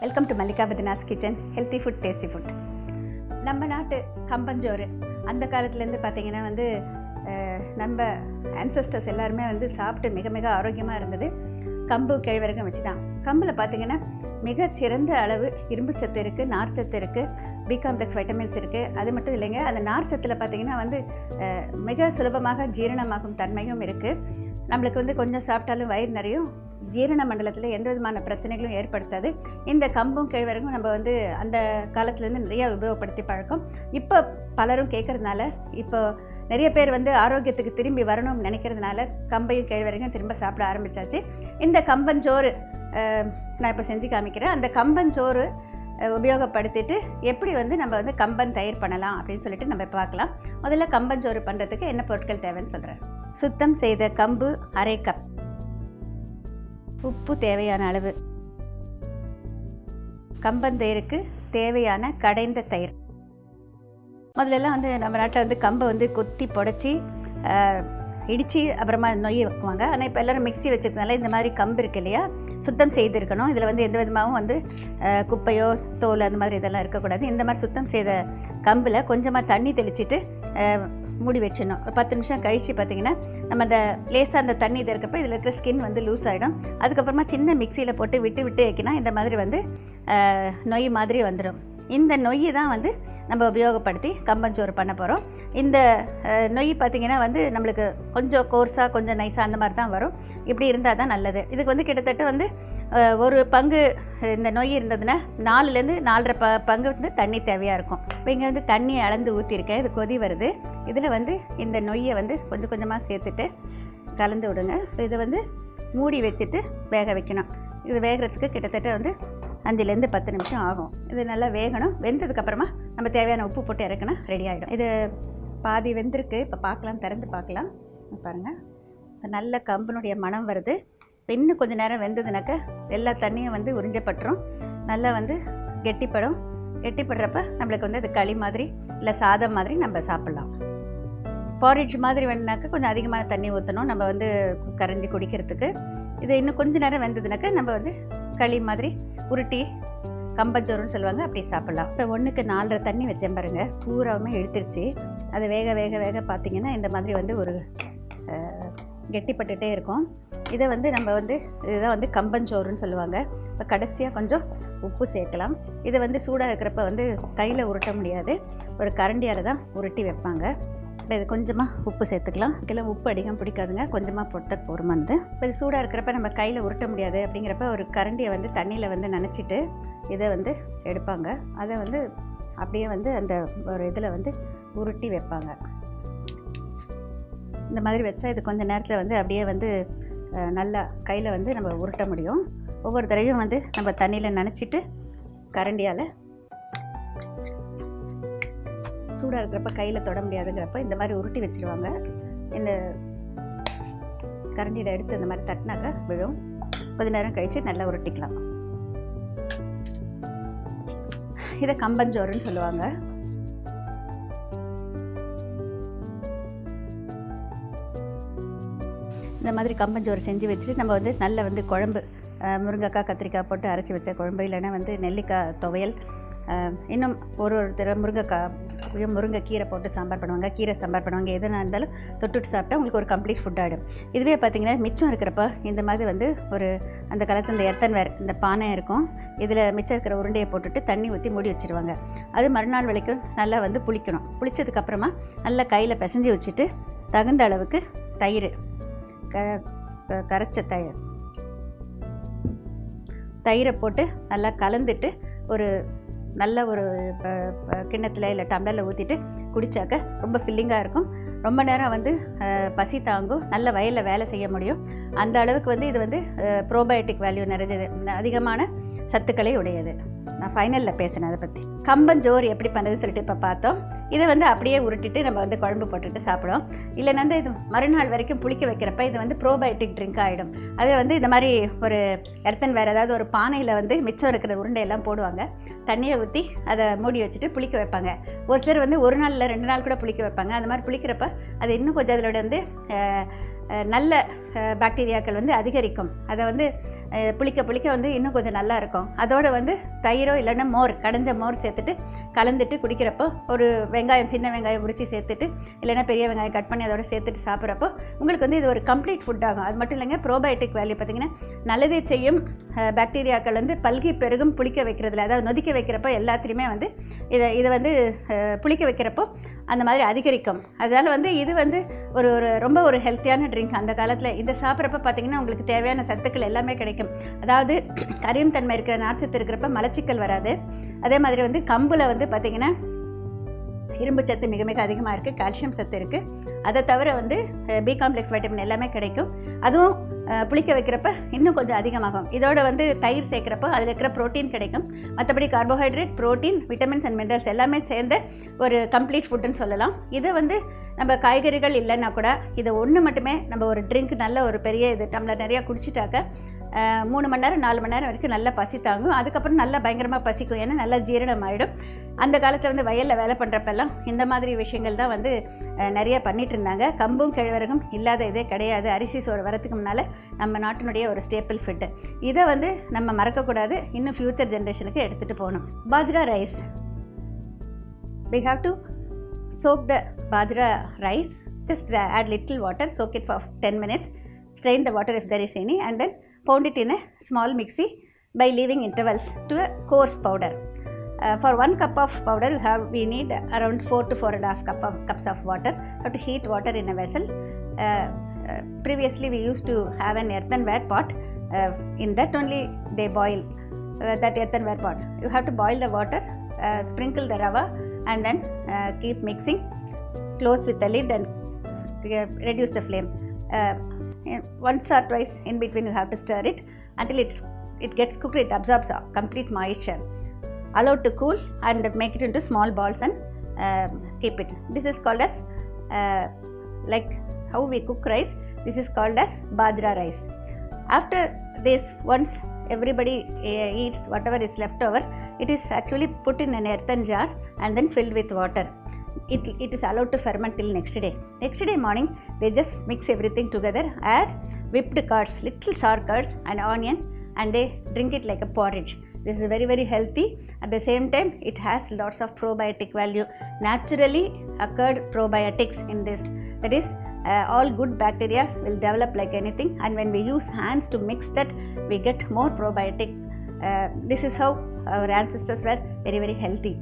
Welcome to Mallika Badrinath kitchen. Healthy food, tasty food. நம்ம நாட்டு கம்பஞ்சோறு அந்த காலத்துலேருந்து பார்த்திங்கன்னா நம்ம ஆன்சஸ்டர்ஸ் எல்லாருமே சாப்பிட்டு மிக மிக ஆரோக்கியமாக இருந்தது. கம்பு கேழ்வரகம் வச்சு தான். கம்பில் பார்த்திங்கன்னா மிகச்சிறந்த அளவு இரும்பு சத்து இருக்குது, நார் சத்து இருக்குது, பி காம்ப்ளெக்ஸ் வைட்டமின்ஸ் இருக்குது. அது மட்டும் இல்லைங்க, அந்த நார் சத்தில் பார்த்திங்கன்னா மிக சுலபமாக ஜீரணமாகும் தன்மையும் இருக்குது. நம்மளுக்கு கொஞ்சம் சாப்பிட்டாலும் வயிறு நிறையும், ஜீரண மண்டலத்தில் எந்த விதமான பிரச்சனைகளும் ஏற்படுத்தாது. இந்த கம்பும் கேழ்வரகும் நம்ம அந்த காலத்துலேருந்து நிறையா உபயோகப்படுத்தி பழக்கம். இப்போ பலரும் கேட்குறதுனால, இப்போ நிறைய பேர் ஆரோக்கியத்துக்கு திரும்பி வரணும்னு நினைக்கிறதுனால கம்பையும் கேழ்வரகும் திரும்ப சாப்பிட ஆரம்பித்தாச்சு. இந்த கம்பஞ்சோறு நான் இப்போ செஞ்சு காமிக்கிறேன். அந்த கம்பஞ்சோறு உபயோகப்படுத்திட்டு எப்படி நம்ம கம்பன் தயிர் பண்ணலாம் அப்படின்னு சொல்லிட்டு நம்ம பார்க்கலாம். முதல்ல கம்பஞ்சோறு பண்ணுறதுக்கு என்ன பொருட்கள் தேவைன்னு சொல்கிறேன். சுத்தம் செய்த கம்பு 1/2 கப், உப்பு தேவையான அளவு, கம்பந்தயிருக்கு தேவையான கடைந்த தயிர். முதல்லலாம் நம்ம நாட்டில் கம்பை கொத்தி புடச்சி இடித்து அப்புறமா நொய் வைக்குவாங்க. ஆனால் இப்போ எல்லோரும் மிக்ஸி வச்சுருக்கனால இந்த மாதிரி கம்பு இருக்கு இல்லையா, சுத்தம் செய்திருக்கணும். இதில் எந்த விதமாகவும் குப்பையோ தோல் அந்த மாதிரி இதெல்லாம் இருக்கக்கூடாது. இந்த மாதிரி சுத்தம் செய்த கம்பில் கொஞ்சமாக தண்ணி தெளிச்சிட்டு மூடி வச்சிடணும். ஒரு 10 நிமிஷம் கழித்து பார்த்திங்கன்னா நம்ம அந்த லேசாக அந்த தண்ணி இது இருக்கப்போ இதில் இருக்கிற ஸ்கின் லூஸ் ஆகிடும். அதுக்கப்புறமா சின்ன மிக்சியில் போட்டு விட்டு வைக்கினா இந்த மாதிரி நொய் மாதிரி வந்துடும். இந்த நொய் தான் நம்ம உபயோகப்படுத்தி கம்பஞ்சோறு பண்ண போகிறோம். இந்த நொய் பார்த்திங்கன்னா நம்மளுக்கு கொஞ்சம் கோர்ஸாக கொஞ்சம் நைஸாக அந்த மாதிரி தான் வரும். இப்படி இருந்தால் தான் நல்லது. இதுக்கு கிட்டத்தட்ட ஒரு பங்கு இந்த நொய் இருந்ததுன்னா 4லேருந்து 4.5 பங்கு தண்ணி தேவையாக இருக்கும். இப்போ இங்கே தண்ணி அளந்து ஊற்றிருக்கேன். இது கொதி வருது. இதில் இந்த நொய்யை கொஞ்சம் கொஞ்சமாக சேர்த்துட்டு கலந்து விடுங்க. இதை மூடி வச்சுட்டு வேக வைக்கணும். இது வேகிறதுக்கு கிட்டத்தட்ட 5லேருந்து 10 நிமிஷம் ஆகும். இது நல்லா வேகணும். வெந்ததுக்கப்புறமா நம்ம தேவையான உப்பு போட்டு இறக்குனா ரெடி ஆகிடும். இது பாதி வெந்திருக்கு. இப்போ பார்க்கலாம், திறந்து பார்க்கலாம். பாருங்கள், நல்ல கம்பனுடைய மனம் வருது. இப்போ இன்னும் கொஞ்சம் நேரம் வெந்ததுனாக்கா எல்லா தண்ணியும் உறிஞ்சப்பட்டுரும். நல்லா கெட்டிப்படும். கெட்டிப்படுறப்ப நம்மளுக்கு அது களி மாதிரி இல்லை சாதம் மாதிரி நம்ம சாப்பிட்லாம். பாரிட்ஜ் மாதிரி வேணுனாக்கா கொஞ்சம் அதிகமான தண்ணி ஊற்றணும் நம்ம கரைஞ்சி குடிக்கிறதுக்கு. இது இன்னும் கொஞ்சம் நேரம் வெந்ததுனாக்கா நம்ம களி மாதிரி உருட்டி கம்பஞ்சோறுன்னு சொல்லுவாங்க, அப்படி சாப்பிட்லாம். இப்போ 1க்கு 4.5 தண்ணி வச்சேன் பாருங்கள், பூராவுமே இழுத்துருச்சு. அது வேக வேக வேக பார்த்திங்கன்னா இந்த மாதிரி ஒரு கெட்டிப்பட்டுகிட்டே இருக்கும். இதை நம்ம இதுதான் கம்பஞ்சோறுன்னு சொல்லுவாங்க. இப்போ கடைசியாக கொஞ்சம் உப்பு சேர்க்கலாம். இதை சூடாக இருக்கிறப்ப கையில் உருட்ட முடியாது, ஒரு கரண்டியால் தான் உருட்டி வைப்பாங்க. இப்போ இது கொஞ்சமாக உப்பு சேர்த்துக்கலாம். இதுக்கெல்லாம் உப்பு அதிகம் பிடிக்காதுங்க, கொஞ்சமாக போட்டு போருமானது. இப்போ இது சூடாக இருக்கிறப்ப நம்ம கையில் உருட்ட முடியாது. அப்படிங்கிறப்ப ஒரு கரண்டியை தண்ணியில் நனைச்சிட்டு இதை எடுப்பாங்க. அதை அப்படியே அந்த ஒரு இதில் உருட்டி வைப்பாங்க. இந்த மாதிரி வச்சா இது கொஞ்சம் நேரத்தில் அப்படியே நல்லா கையில் நம்ம உருட்ட முடியும். ஒவ்வொரு தடவையும் நம்ம தண்ணியில் நனைச்சிட்டு கரண்டியால் சூடாக இருக்கிறப்ப கையில் தொட முடியாதுங்கிறப்ப இந்த மாதிரி உருட்டி வச்சுருவாங்க. இந்த கரண்டியில் எடுத்து இந்த மாதிரி தட்டினாக்கா விழும். கொஞ்ச நேரம் கழித்து நல்லா உருட்டிக்கலாம். இதை கம்பஞ்சோறுன்னு சொல்லுவாங்க. இந்த மாதிரி கம்பஞ்சோறு செஞ்சு வச்சுட்டு நம்ம நல்ல குழம்பு, முருங்கைக்காய் கத்திரிக்காய் போட்டு அரைச்சி வச்ச குழம்பு, இல்லைன்னா நெல்லிக்காய் துவையல், இன்னும் ஒருத்தர் முருங்கைக்கீரை போட்டு சாம்பார் பண்ணுவாங்க, கீரை சாம்பார் பண்ணுவாங்க. எதுனா இருந்தாலும் தொட்டுட்டு சாப்பிட்டா உங்களுக்கு ஒரு கம்ப்ளீட் ஃபுட் ஆகிடும். இதுவே பார்த்திங்கன்னா மிச்சம் இருக்கிறப்ப இந்த மாதிரி ஒரு அந்த காலத்தில் இந்த எர்த்தன்வேர் இந்த பானை இருக்கும், இதில் மிச்சம் இருக்கிற உருண்டையை போட்டுட்டு தண்ணி ஊற்றி மூடி வச்சுருவாங்க. அது மறுநாள் வரைக்கும் நல்லா புளிக்கணும். புளிச்சதுக்கப்புறமா நல்லா கையில் பிசைஞ்சு வச்சுட்டு தகுந்த அளவுக்கு தயிர், கரைச்ச தயிரை போட்டு நல்லா கலந்துட்டு ஒரு நல்ல ஒரு கிண்ணத்தில் இல்லை டம்ளரில் ஊற்றிட்டு குடித்தாக்க ரொம்ப ஃபில்லிங்காக இருக்கும். ரொம்ப நேரம் பசி தாங்கும், நல்ல வயலில் வேலை செய்ய முடியும். அந்த அளவுக்கு இது ப்ரோபயோட்டிக் வேல்யூ நிறைஞ்சது, அதிகமான சத்துக்களை உடையது. நான் ஃபைனலில் பேசினேன் அதை பற்றி. கம்பஞ்சோறு எப்படி பண்ணுறதுன்னு சொல்லிட்டு இப்போ பார்த்தோம். இதை அப்படியே உருட்டிட்டு நம்ம குழம்பு போட்டுட்டு சாப்பிடுவோம். இல்லைன்னா இது மறுநாள் வரைக்கும் புளிக்க வைக்கிறப்ப இது ப்ரோபயோட்டிக் ட்ரிங்க் ஆகிடும். அது இந்த மாதிரி ஒரு எர்த்தன் வேறு ஏதாவது ஒரு பானையில் மிச்சம் இருக்கிற உருண்டையெல்லாம் போடுவாங்க, தண்ணியை ஊற்றி அதை மூடி வச்சுட்டு புளிக்க வைப்பாங்க. ஒரு சிலர் ஒரு நாள் இல்லை 2 நாள் கூட புளிக்க வைப்பாங்க. அந்த மாதிரி புளிக்கிறப்ப அது இன்னும் கொஞ்சம் அதிலோட நல்ல பாக்டீரியாக்கள் வந்து அதிகரிக்கும். அதை வந்து புளிக்க புளிக்க வந்து இன்னும் கொஞ்சம் நல்லா இருக்கும். அதோடு வந்து தயிரோ இல்லைன்னா மோர், கடைஞ்ச மோர் சேர்த்துட்டு கலந்துட்டு குடிக்கிறப்போ, ஒரு வெங்காயம், சின்ன வெங்காயம் உரித்து சேர்த்துட்டு இல்லைன்னா பெரிய வெங்காயம் கட் பண்ணி அதோட சேர்த்துட்டு சாப்பிட்றப்போ உங்களுக்கு வந்து இது ஒரு கம்ப்ளீட் ஃபுட் ஆகும். அது மட்டும் இல்லைங்க, ப்ரோபயோட்டிக் வேல்யூ பார்த்திங்கன்னா நல்லதே செய்யும் பாக்டீரியாக்கள் வந்து பல்கி பெருகும் புளிக்க வைக்கிறதுல, அதாவது நொதிக்க வைக்கிறப்போ எல்லாத்துலேயுமே வந்து இதை வந்து புளிக்க வைக்கிறப்போ அந்த மாதிரி அதிகரிக்கும். அதனால் வந்து இது வந்து ஒரு ரொம்ப ஒரு ஹெல்த்தியான ட்ரிங்க். அந்த காலத்தில் இதை சாப்பிட்றப்ப பார்த்திங்கன்னா உங்களுக்கு தேவையான சத்துக்கள் எல்லாமே கிடைக்கும். அதாவது கரியும் தன்மை இருக்கிற நார்ச்சத்து இருக்கிறப்ப மலச்சிக்கல் வராது. அதே மாதிரி வந்து கம்பில் வந்து பார்த்திங்கன்னா இரும்பு சத்து மிக மிக அதிகமாக இருக்குது, கால்சியம் சத்து இருக்குது. அதை தவிர வந்து பி காம்ப்ளெக்ஸ் வைட்டமின் எல்லாமே கிடைக்கும். அதுவும் புளிக்க வைக்கிறப்ப இன்னும் கொஞ்சம் அதிகமாகும். இதோட வந்து தயிர் சேர்க்குறப்போ அதில் இருக்கிற ப்ரோட்டீன் கிடைக்கும். மற்றபடி carbohydrate, protein, vitamins and minerals எல்லாமே சேர்ந்த ஒரு கம்ப்ளீட் ஃபுட்டுன்னு சொல்லலாம். இதை வந்து நம்ம காய்கறிகள் இல்லைன்னா கூட இதை ஒன்று மட்டுமே நம்ம ஒரு ட்ரிங்க், நல்ல ஒரு பெரிய இது டம்ளர் நிறையா குடிச்சிட்டாக்க 3 மணி நேரம் 4 மணி நேரம் வரைக்கும் நல்லா பசி தாங்கும். அதுக்கப்புறம் நல்லா பயங்கரமாக பசிக்கும், ஏன்னா நல்லா ஜீரணம் ஆகிடும். அந்த காலத்தில் வந்து வயலில் வேலை பண்ணுறப்பெல்லாம் இந்த மாதிரி விஷயங்கள் தான் வந்து நிறைய பண்ணிகிட்டு இருந்தாங்க. கம்பும் கேழ்வரகும் இல்லாத இதே கிடையாது. அரிசி சோறு வரத்துக்கு முன்னால் நம்ம நாட்டினுடைய ஒரு ஸ்டேப்பிள் ஃபுட்டு. இதை வந்து நம்ம மறக்கக்கூடாது, இன்னும் ஃப்யூச்சர் ஜென்ரேஷனுக்கு எடுத்துகிட்டு போகணும். Bajra rice, we have to soak the bajra rice, just add little water, soak it for 10 minutes, strain the water if there is any, and then pound it in a small mixie by leaving intervals to a coarse powder. For 1 cup of powder we need around 4 to 4.5 cups of water. Have to heat water in a vessel. Previously we used to have an earthenware pot. In that only they boil that earthenware pot. You have to boil the water, sprinkle the rawa, and then keep mixing. Close with the lid and reduce the flame. Once or twice in between you have to stir it until it gets cooked. It absorbs complete moisture. Allow to cool and make it into small balls and keep it. This is called as like how we cook rice. This is called as bajra rice. After this, once everybody eats whatever is left over, it is actually put in an earthen jar and then filled with water. It is allowed to ferment till next day. Next day morning, they just mix everything together, add whipped curds, little sour curds and onion, and they drink it like a porridge. This is very very healthy. At the same time, it has lots of probiotic value, naturally occurred probiotics in this. That is, all good bacteria will develop like anything, and when we use hands to mix that, we get more probiotic. This is how our ancestors were very very healthy.